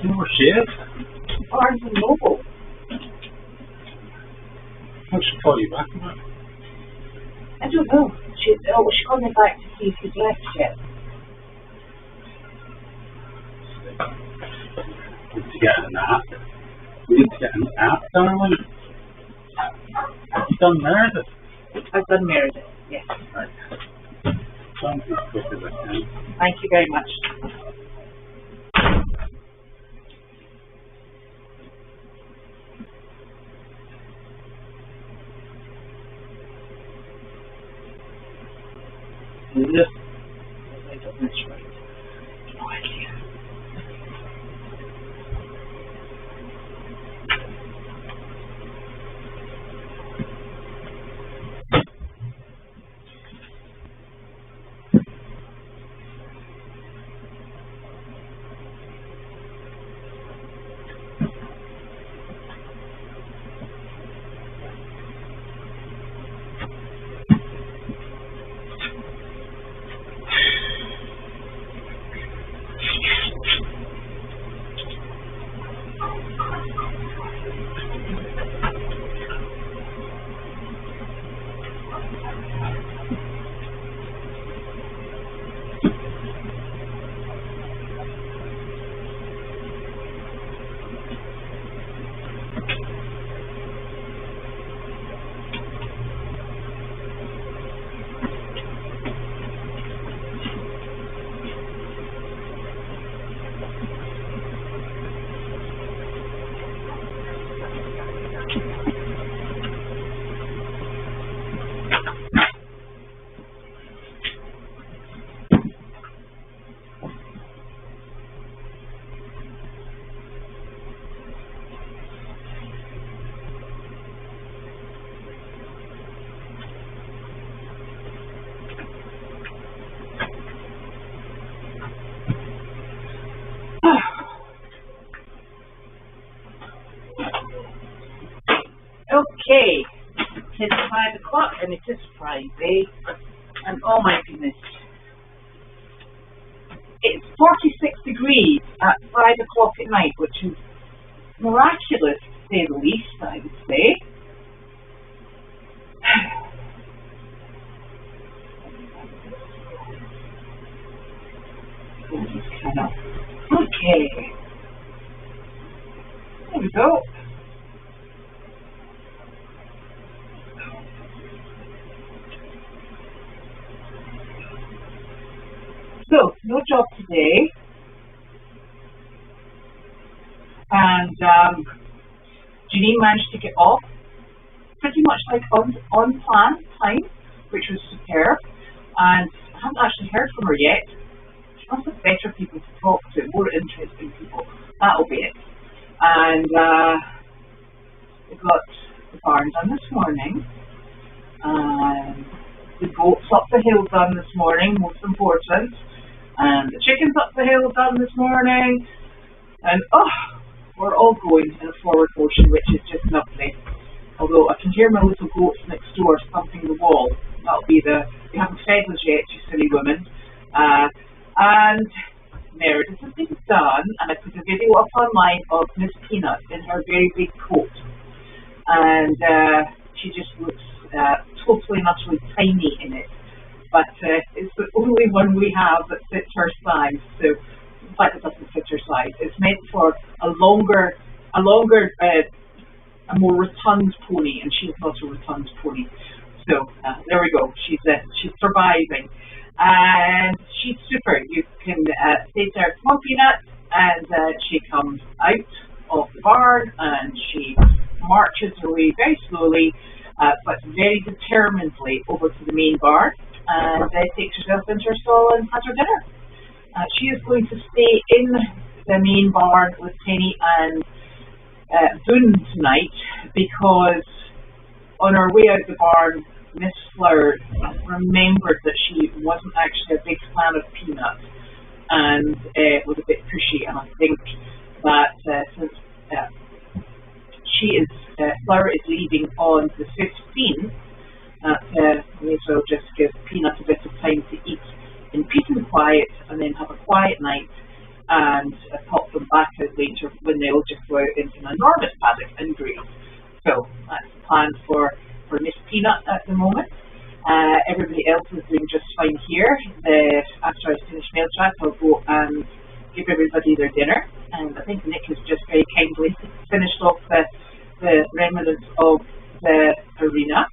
You know where she is? Barnes and Noble. What's she call you back about? I don't know. She called me back to see if he'd left yet. We need to get an app. We need to get an app, darling. Have you done Meredith? I've done Meredith, yes. Right. Trying to be as quick as I can. Thank you very much. Yes. I don't know, right. No idea. Okay, it's 5 o'clock and it is Friday, and oh my goodness, it's 46 degrees at 5 o'clock at night, which is miraculous to say the least, I would say. Okay, there we go. So, no job today, and Janine managed to get off pretty much like on plan time, which was superb, and I haven't actually heard from her yet. She must have better people to talk to, more interesting people. That'll be it. And we got the barn done this morning, and the goats up the hill done this morning, most important. And the chickens up the hill done this morning, and we're all going in a forward motion, which is just lovely. Although I can hear my little goats next door thumping the wall. That'll be we haven't fed us yet, you silly women. And Meredith has been done, and I put a video up online of Miss Peanut in her very big coat. And she just looks totally and utterly tiny in it. But it's the only one we have that fits her size. So, in fact, it doesn't fit her size. It's meant for a more rotund pony, and she's not a rotund pony. So there we go. She's surviving, and she's super. You can say to her, "Come on, Peanut," and she comes out of the barn, and she marches her way very slowly, but very determinedly over to the main barn. And takes herself into her stall and has her dinner. She is going to stay in the main barn with Penny and Boone tonight, because on her way out the barn, Miss Flower remembered that she wasn't actually a big fan of Peanut and was a bit pushy. And I think that since Flower is leaving on the 15th, may as well just give Peanut a bit of time to eat in peace and quiet, and then have a quiet night and pop them back out later when they'll just go out into an enormous paddock and graze. So that's the plan for Miss Peanut at the moment. Everybody else is doing just fine here. After I finish mail track, I'll go and give everybody their dinner. And I think Nick has just very kindly finished off the remnants of the arena.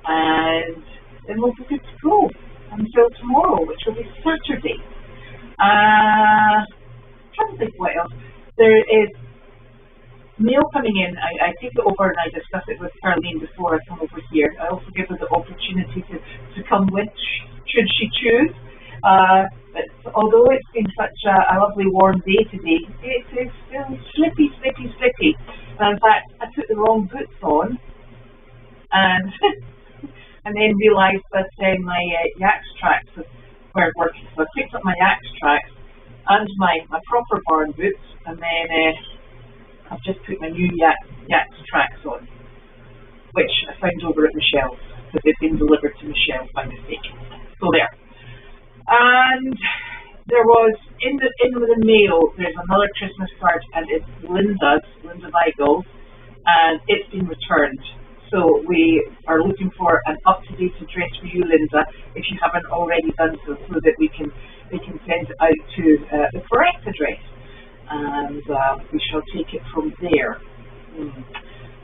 And then we'll be good to go until tomorrow, which will be Saturday. Trying to think what else. There is mail coming in. I take it over and I discuss it with Caroline before I come over here. I also give her the opportunity to come with, should she choose. But although it's been such a lovely warm day today, it is still slippy. And in fact, I put the wrong boots on and and then realised that my Jacques tracks weren't working. So I picked up my Jacques tracks and my proper barn boots, and then I've just put my new Jacques tracks on, which I found over at Michelle's, because they've been delivered to Michelle by mistake. So there. And there was, in the mail, there's another Christmas card, and it's Linda Weigel, and it's been returned. So we are looking for an up-to-date address for you, Linda, if you haven't already done so that we can send it out to the correct address, and we shall take it from there.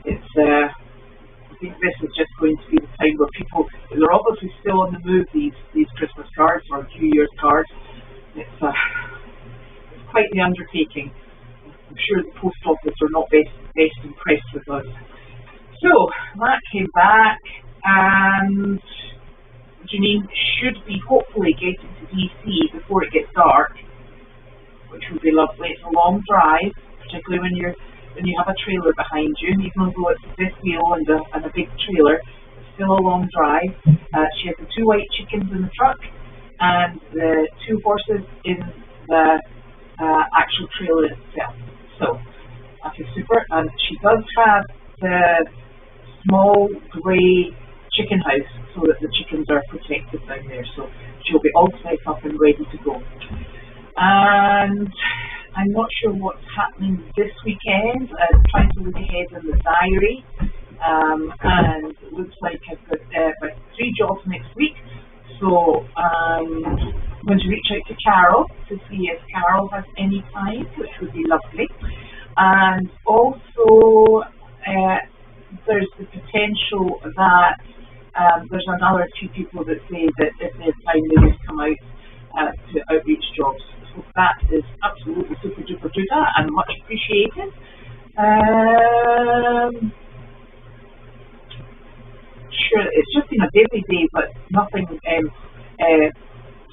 I think this is just going to be the time where people, they're obviously still on the move, these Christmas cards or New Year's cards. It's quite the undertaking. I'm sure the post office are not best impressed with us. So that came back, and Janine should be hopefully getting to DC before it gets dark, which would be lovely. It's a long drive, particularly when you have a trailer behind you, even though it's a fifth wheel and a big trailer. It's still a long drive. She has the 2 white chickens in the truck and the 2 horses in the actual trailer itself. So that is super. And she does have the small grey chicken house so that the chickens are protected down there. So she'll be all set up and ready to go. And I'm not sure what's happening this weekend. I'm trying to look ahead in the diary, and it looks like I've got about 3 jobs next week. So I'm going to reach out to Carol to see if Carol has any time, which would be lovely. And also there's the potential that there's another few people that say that if they have time, they just come out to outreach jobs. So that is absolutely super duper duper and much appreciated. Sure, it's just been a busy day, but nothing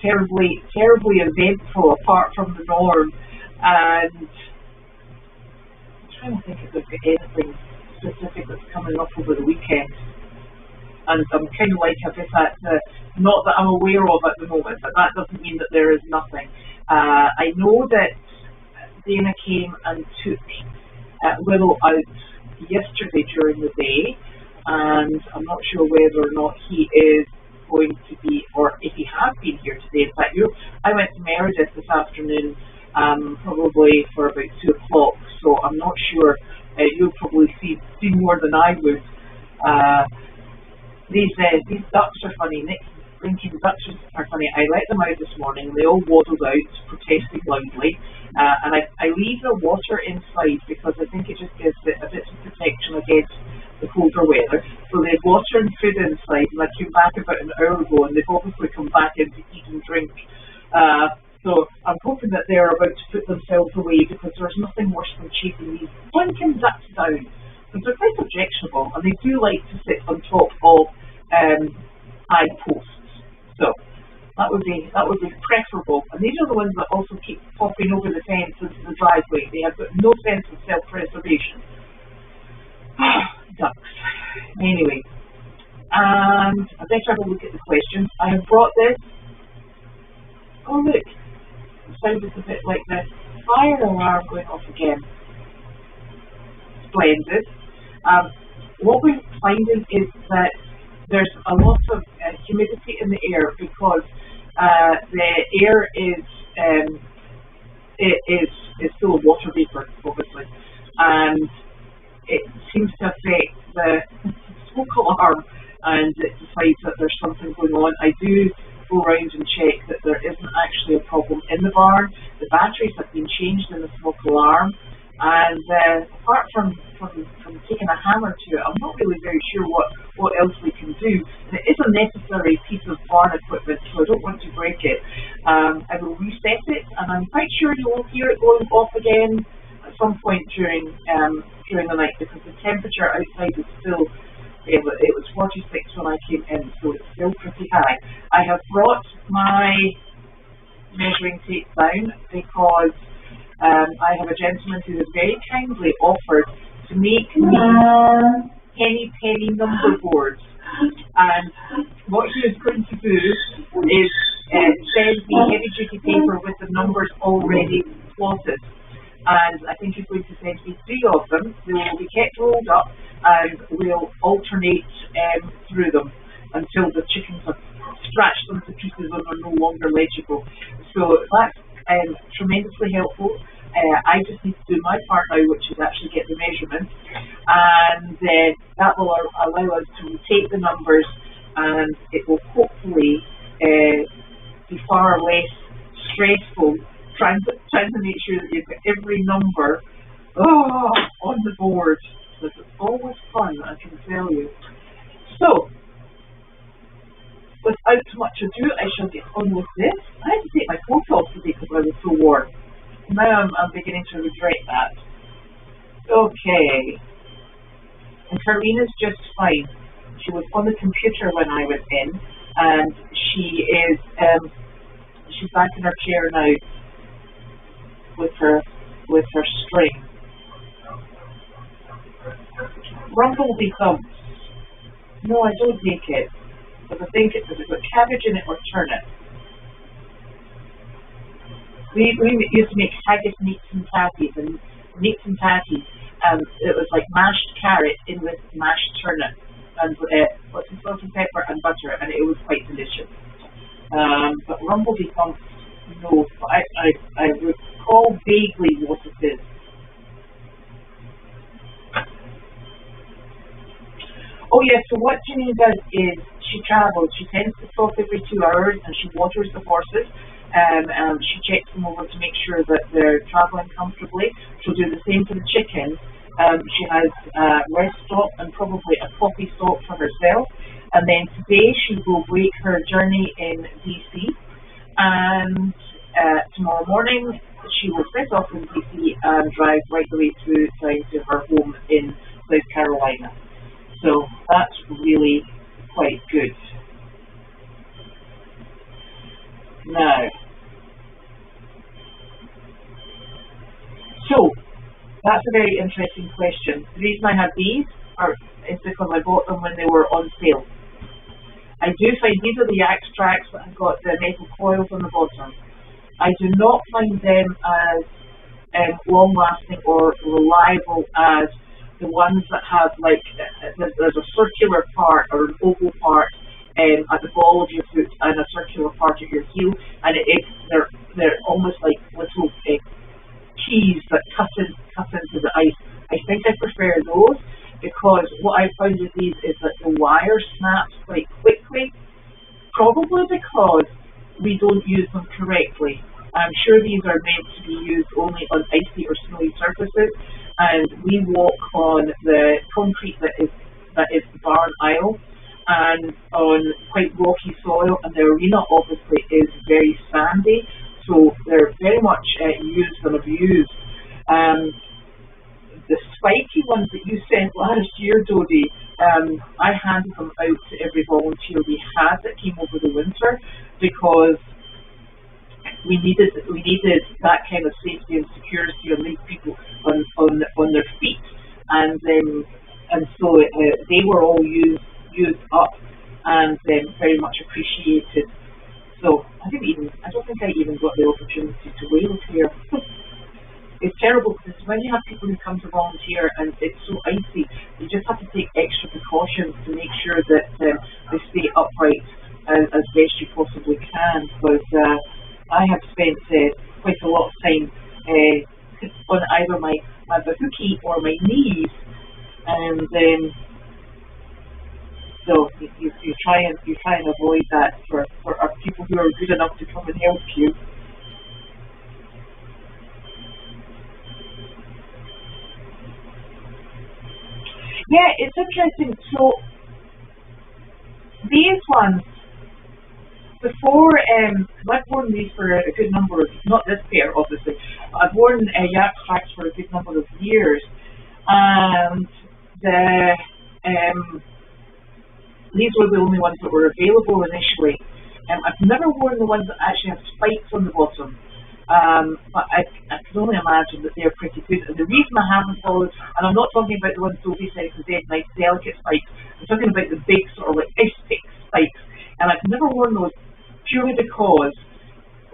terribly eventful apart from the norm. And I'm trying to think if there's anything specific that's coming up over the weekend. And I'm kind of like a bit not that I'm aware of at the moment, but that doesn't mean that there is nothing. I know that Dana came and took Willow out yesterday during the day, and I'm not sure whether or not he is going to be, or if he has been here today. In fact, I went to Meredith this afternoon, probably for about 2 o'clock, so I'm not sure. You'll probably see more than I would. These ducks are funny. Nick thinking ducks are funny. I let them out this morning, and they all waddled out, protesting loudly. And I leave the water inside because I think it just gives it a bit of protection against the colder weather. So they have water and food inside, and I came back about an hour ago, and they've obviously come back in to eat and drink. So I'm hoping that they're about to put themselves away, because there's nothing worse than chasing these blinking ducks down. Because they're quite objectionable, and they do like to sit on top of high posts. So that would be preferable. And these are the ones that also keep popping over the fence into the driveway. They have got no sense of self-preservation. Ducks. Anyway, and I better have a look at the questions. I have brought this. Oh look, it sounded a bit like the fire alarm going off again. Splendid. What we're finding is that there's a lot of humidity in the air, because the air is is full of water vapor, obviously, and it seems to affect the smoke alarm, and it decides that there's something going on. I do go around and check that there isn't actually a problem in the barn. The batteries have been changed in the smoke alarm, and apart from taking a hammer to it, I'm not really very sure what else we can do. And it is a necessary piece of barn equipment, so I don't want to break it. I will reset it, and I'm quite sure you will hear it going off again at some point during the night, because the temperature outside is still, it was 46 when I came in, so it's still pretty high. I have brought my measuring tape down because I have a gentleman who has very kindly offered to make me penny number boards, and what he is going to do is send me heavy duty paper with the numbers already plotted. And I think he's going to send me 3 of them. They will be kept rolled up, and we'll alternate through them until the chickens have scratched them to pieces and are no longer legible. So that's tremendously helpful. I just need to do my part now, which is actually get the measurements, and that will allow us to rotate the numbers, and it will hopefully be far less stressful trying to make sure that you've got every number on the board. Because it's always fun, I can tell you. So, without much ado, I shall get on with this. I had to take my coat off today because I was so warm. Now I'm beginning to regret that. Okay. And Karina's just fine. She was on the computer when I went in, and she is she's back in her chair now with her string. Rumbleby thumps. No, I don't take it. Because I think it's got cabbage in it or turnip. We used to make haggis meats and tatties, and meats and tatties. It was like mashed carrot in with mashed turnip and lots of salt and pepper and butter, and it was quite delicious. But rumbleby thumps, no. I recall vaguely what it is. Oh yes, so what Janine does is she travels. She tends to stop every 2 hours, and she waters the horses. She checks them over to make sure that they're traveling comfortably. She'll do the same for the chickens. She has rest stop and probably a coffee stop for herself. And then today she will break her journey in DC. And tomorrow morning she will set off in DC and drive right the way through down to her home in South Carolina. So that's really quite good. Now, so that's a very interesting question. The reason I have these is because I bought them when they were on sale. I do find these are the extracts that have got the metal coils on the bottom. I do not find them as long-lasting or reliable as the ones that have like there's a circular part or an oval part at the ball of your foot and a circular part at your heel, and they're almost like little keys that cut into the ice. I think I prefer those because what I found with these is that the wire snaps quite quickly, probably because we don't use them correctly. I'm sure these are meant to be used only on icy or snowy surfaces, and we walk on the concrete that is the barn aisle and on quite rocky soil, and the arena obviously is very sandy, so they're very much used and abused. The spiky ones that you sent last year, Dodie, I handed them out to every volunteer we had that came over the winter because we needed that kind of safety and security and leave people on their feet, and so they were all used up and very much appreciated. So I don't think I even got the opportunity to wave here. It's terrible because when you have people who come to volunteer and it's so icy, you just have to take extra precautions to make sure that they stay upright as best you possibly can. Because I have spent quite a lot of time on either my bahuki or my knees, and so you try and avoid that for people who are good enough to come and help you. Yeah, it's interesting. So these ones, before, I've worn these for a good number of, not this pair obviously, but I've worn Jacques tracks for a good number of years, and these were the only ones that were available initially. I've never worn the ones that actually have spikes on the bottom. But I can only imagine that they're pretty good. And the reason I haven't followed, and I'm not talking about the ones Sophie said because they have nice delicate spikes, I'm talking about the big sort of like ice stick spikes. And I've never worn those purely because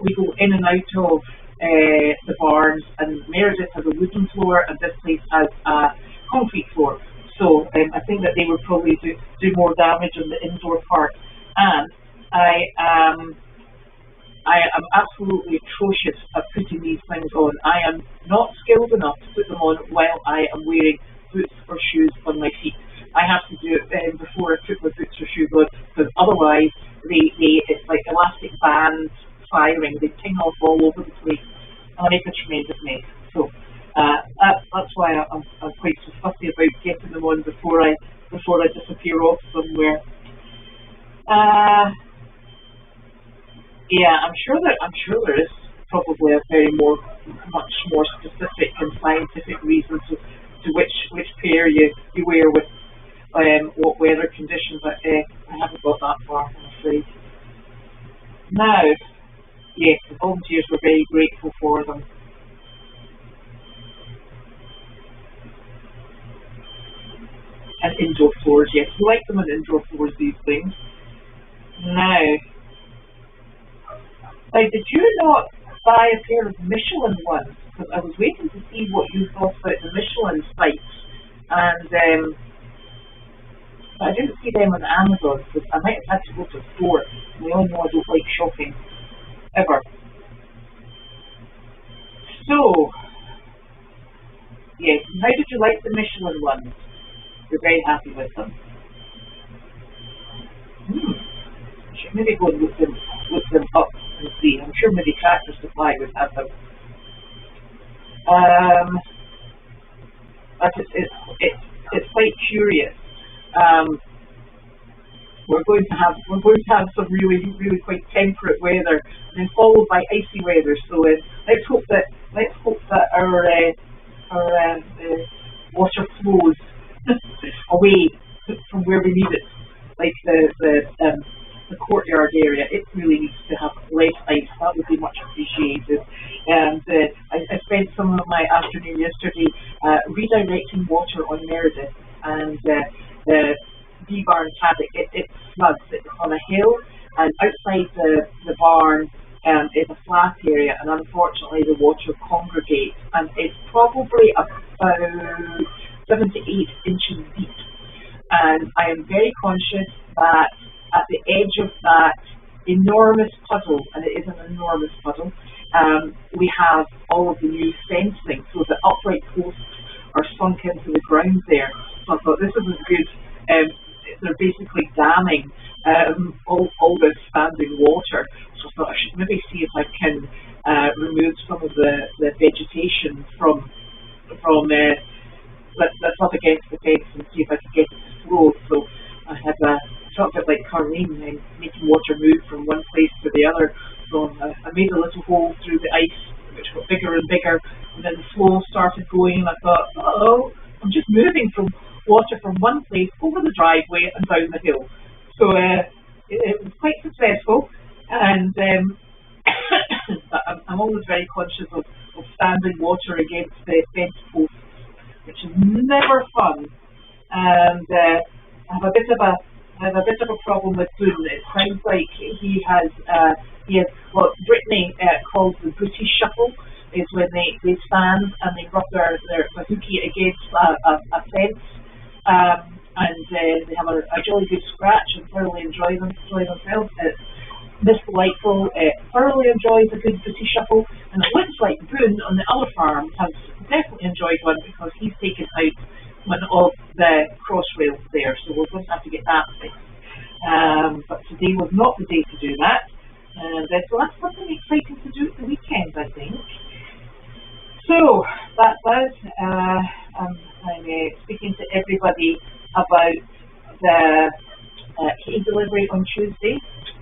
we go in and out of the barns, and Meredith has a wooden floor and this place has a concrete floor. So I think that they would probably do more damage on the indoor part. And I am absolutely atrocious at putting these things on. I am not skilled enough to put them on while I am wearing boots or shoes on my feet. I have to do it before I put my boots or shoes on, because otherwise it's like elastic bands firing. They ting off all over the place, and I make a tremendous mess. So that's why I'm quite so fussy about getting them on before I disappear off somewhere. Yeah, I'm sure there is probably a much more specific and scientific reason to which pair you wear with what weather conditions, but I haven't got that far, I'm afraid. Now, yes, the volunteers were very grateful for them. And indoor floors, yes, we like them on indoor floors, these things. Now, did you not buy a pair of Michelin ones? Because I was waiting to see what you thought about the Michelin sites, and I didn't see them on Amazon, because I might have had to go to a store. And we all know I don't like shopping, ever. So, yes, how did you like the Michelin ones? You're very happy with them. I should maybe go and look them up and see. I'm sure maybe Tractor Supply would have them. But it's quite curious. We're going to have some really quite temperate weather, and then followed by icy weather. So let's hope that our water flows away from where we need it, like the courtyard area. It really needs to have less ice. That would be much appreciated. And I spent some of my afternoon yesterday redirecting water on Meredith, and the bee barn paddock. It's slugs. It's on a hill, and outside the barn is a flat area, and unfortunately the water congregates, and it's probably about 7 to 8 inches deep. And I am very conscious that at the edge of that enormous puddle, and it is an enormous puddle, we have all of the new fencing, so the upright posts are sunk into the ground there. So I thought this isn't good. They're basically damming all this standing water. So I thought I should maybe see if I can remove some of the vegetation from that's up against the fence, and see if I could get it to flow. So I had felt a bit like Carlene, making water move from one place to the other. So I made a little hole through the ice, which got bigger and bigger, and then the flow started going, and I thought, oh, I'm just moving from water from one place over the driveway and down the hill. So it was quite successful, and but I'm always very conscious of standing water against the fence posts, which is never fun. And I have a bit of a problem with Boone. It sounds like he has what Brittany calls the booty shuffle, is when they stand and they rub their bahookie against a fence, and they have a jolly good scratch and thoroughly enjoy themselves. Miss Delightful thoroughly enjoys a good booty shuffle, and it looks like Boone on the other farm has definitely enjoyed one because he's taken out one of the cross rails there, so we're going to have to get that fixed. But today was not the day to do that, and so that's something exciting to do at the weekend, I think. So that's us. I'm speaking to everybody about the hay delivery on Tuesday.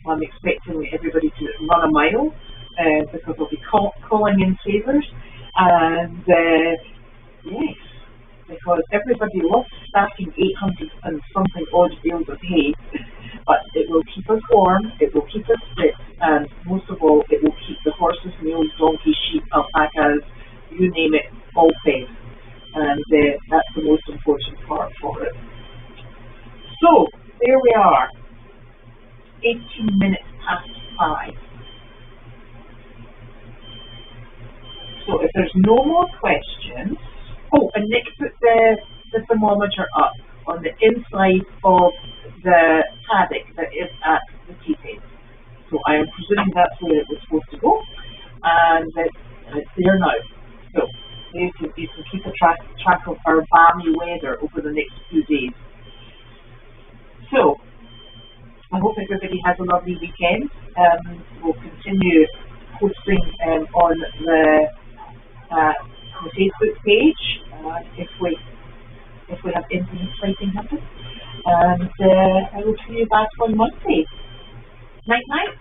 I'm expecting everybody to run a mile because I'll be calling in favours, and yes, because everybody loves stacking 800 and something odd bales of hay, but it will keep us warm, it will keep us fit, and most of all, it will keep the horses, mules, donkeys, sheep, alpacas, you name it, all fed. And that's the most important part for it. So, there we are. 18 minutes past 5. So if there's no more questions, and Nick put the thermometer up on the inside of the paddock that is at the teepee. So I am presuming that's where it was supposed to go, and it's there now. So you can keep a track of our balmy weather over the next few days. So I hope everybody has a lovely weekend. We'll continue posting on the Facebook page if we have anything exciting happen. And I will see you back on Monday. Night night.